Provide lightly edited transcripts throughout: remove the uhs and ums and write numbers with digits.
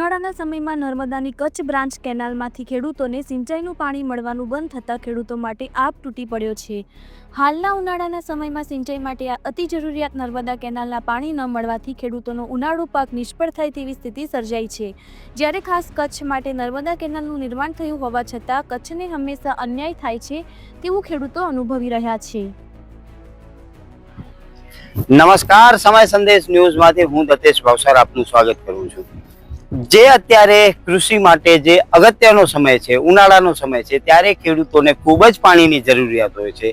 ઉનાળાના સમયમાં નર્મદાની કચ્છ બ્રાન્ચ કેનાલમાંથી ખેડૂતોને સિંચાઈનું પાણી મળવાનું બંધ થતાં ખેડૂતો માટે આપ તૂટી પડ્યો છે। હાલના ઉનાળાના સમયમાં સિંચાઈ માટે અતિ જરૂરિયાત નર્મદા કેનાલના પાણી ન મળવાથી ખેડૂતોનો ઉનાળુ પાક નિષ્ફળ થાય તેવી સ્થિતિ સર્જાઈ છે। જ્યારે ખાસ કચ્છ માટે નર્મદા કેનાલનું નિર્માણ થયું હોવા છતાં કચ્છને હંમેશા અન્યાય થાય છે તેવું ખેડૂતો અનુભવી રહ્યા છે। નમસ્કાર, સમય સંદેશ ન્યૂઝમાંથી હું દતેશ ભાવસાર આપનું સ્વાગત કરું છું। જે અત્યારે કૃષિ માટે જે અગત્યનો સમય છે, ઉનાળાનો સમય છે, ત્યારે ખેડૂતોને ખૂબ જ પાણીની જરૂરિયાત હોય છે,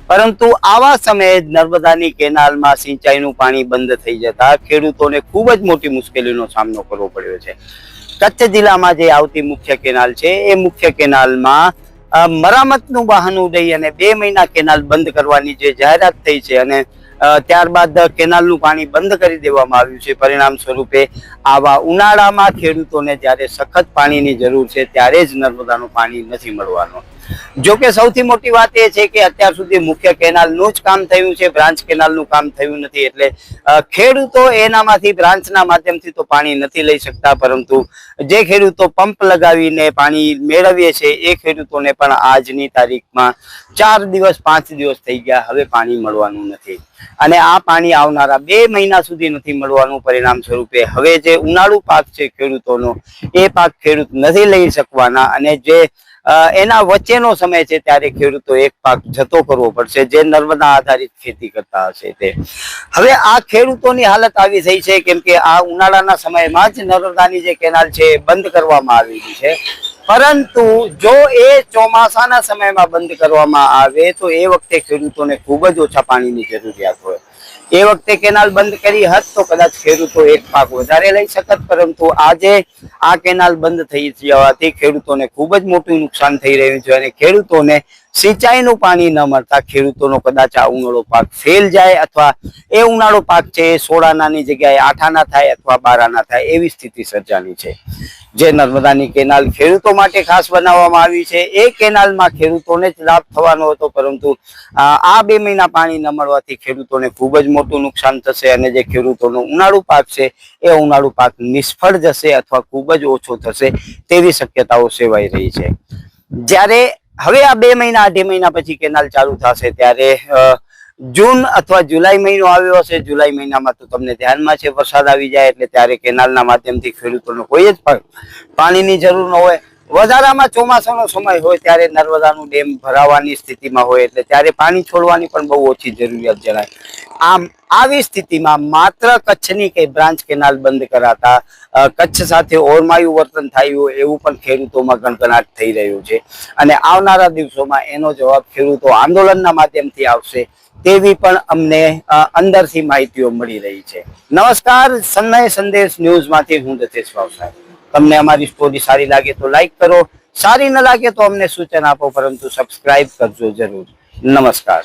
પરંતુ આવા સમયે નર્મદાની કેનાલમાં સિંચાઈનું પાણી બંધ થઈ જતા ખેડૂતોને ખૂબ જ મોટી મુશ્કેલીનો સામનો કરવો પડ્યો છે। કચ્છ જિલ્લામાં જે આવતી મુખ્ય કેનાલ છે, એ મુખ્ય કેનાલમાં મરામતનું બહાનું દઈ અને 2 મહિના કેનાલ બંધ કરવાની જે જાહેરાત થઈ છે અને ત્યારબાદ કેનાલનું પાણી બંધ કરી દેવામાં આવ્યું છે। પરિણામ સ્વરૂપે આવા ઉનાળામાં ખેડૂતોને જ્યારે સખત પાણીની જરૂર છે ત્યારે જ નર્મદાનું પાણી નથી મળવાનું। જો કે સૌથી મોટી વાત એ છે કે અત્યાર સુધી મુખ્ય કેનાલનું જ કામ થયું છે, બ્રાન્ચ કેનાલનું કામ થયું નથી, એટલે ખેડૂતો એનામાંથી બ્રાન્ચના માધ્યમથી તો પાણી નથી લઈ શકતા, પરંતુ જે ખેડૂતો પંપ લગાવીને પાણી મેળવીએ છે એ ખેડૂતોને પણ આજની તારીખમાં 4 દિવસ 5 દિવસ થઈ ગયા, હવે પાણી મળવાનું નથી અને આ પાણી આવનારા 2 મહિના સુધી નથી મળવાનું। પરિણામ સ્વરૂપે હવે જે ઉનાળુ પાક છે ખેડૂતોનો, એ પાક ખેડૂત નથી લઈ શકવાના અને જે એના વચ્ચેનો સમય છે ત્યારે ખેડૂતો એક પાક જતો કરવો પડશે, જે નર્મદા આધારિત ખેતી કરતા હશે તે। હવે આ ખેડૂતોની હાલત આવી થઈ છે કેમ કે આ ઉનાળાના સમયમાં જ નર્મદાની જે કેનાલ છે એ બંધ કરવામાં આવેલી છે, પરંતુ જો એ ચોમાસાના સમયમાં બંધ કરવામાં આવે તો એ વખતે ખેડૂતોને ખૂબ જ ઓછા પાણીની જરૂરિયાત હોય। એ વખતે કેનાલ બંધ કરી હોત તો કદાચ ખેડૂતો એક પાક વધારે લઈ શકત, પરંતુ આજે આ કેનાલ બંધ થઈ જવાથી ખેડૂતોને ખૂબ જ મોટું નુકસાન થઈ રહ્યું છે અને ખેડૂતોને સિંચાઈનું પાણી ન મળતા ખેડૂતોનો કદાચ આ ઉનાળો પાક ફેલ જાય અથવા એ ઉનાળો પાક છે એ 16 આનાની જગ્યાએ 8 આના થાય અથવા 12 આના થાય એવી સ્થિતિ સર્જાની છે। જે નર્મદાની કેનાલ ખેડૂતો માટે ખાસ બનાવવામાં આવી છે, એ કેનાલમાં ખેડૂતોને જ લાભ થવાનો હતો, પરંતુ આ 2 મહિના પાણી ન મળવાથી ખેડૂતોને ખૂબ જ મોટું નુકસાન થશે અને જે ખેડૂતોનો ઉનાળુ પાક છે એ ઉનાળુ પાક નિષ્ફળ જશે અથવા ખૂબ જ ઓછો થશે તેવી શક્યતાઓ સેવાઈ રહી છે। જ્યારે હવે આ 2 મહિના 2.5 મહિના પછી કેનાલ ચાલુ થશે ત્યારે જૂન અથવા જુલાઈ મહિનો આવ્યો હશે। જુલાઈ મહિનામાં તો તમને ધ્યાનમાં છે વરસાદ આવી જાય એટલે ત્યારે કેનાલના માધ્યમથી ખેડૂતોને કોઈ જ પાણીની જરૂર ન હોય। વધારામાં ચોમાસાનો સમય હોય ત્યારે નર્મદાનું ડેમ ભરાવાની સ્થિતિમાં હોય એટલે ત્યારે પાણી છોડવાની પણ બહુ ઓછી જરૂરિયાત જણાય। આમ આવી સ્થિતિમાં માત્ર કચ્છની કે બ્રાન્ચ કેનાલ બંધ કરાતા કચ્છ સાથે ઓરમાયું વર્તન થયું એવું પણ ખેડૂતોમાં ગણગણાટ થઈ રહ્યું છે અને આવનારા દિવસોમાં એનો જવાબ ખેડૂતો આંદોલનના માધ્યમથી આવશે તેવી પણ અમને અંદરથી માહિતીઓ મળી રહી છે। નમસ્કાર, સમય સંદેશ ન્યૂઝમાંથી હું દતેશ ભાવસાર। તમને અમારી સ્ટોરી સારી લાગે તો લાઈક કરો, સારી ન લાગે તો અમને સૂચન આપો, પરંતુ સબસ્ક્રાઇબ કરજો જરૂર। નમસ્કાર।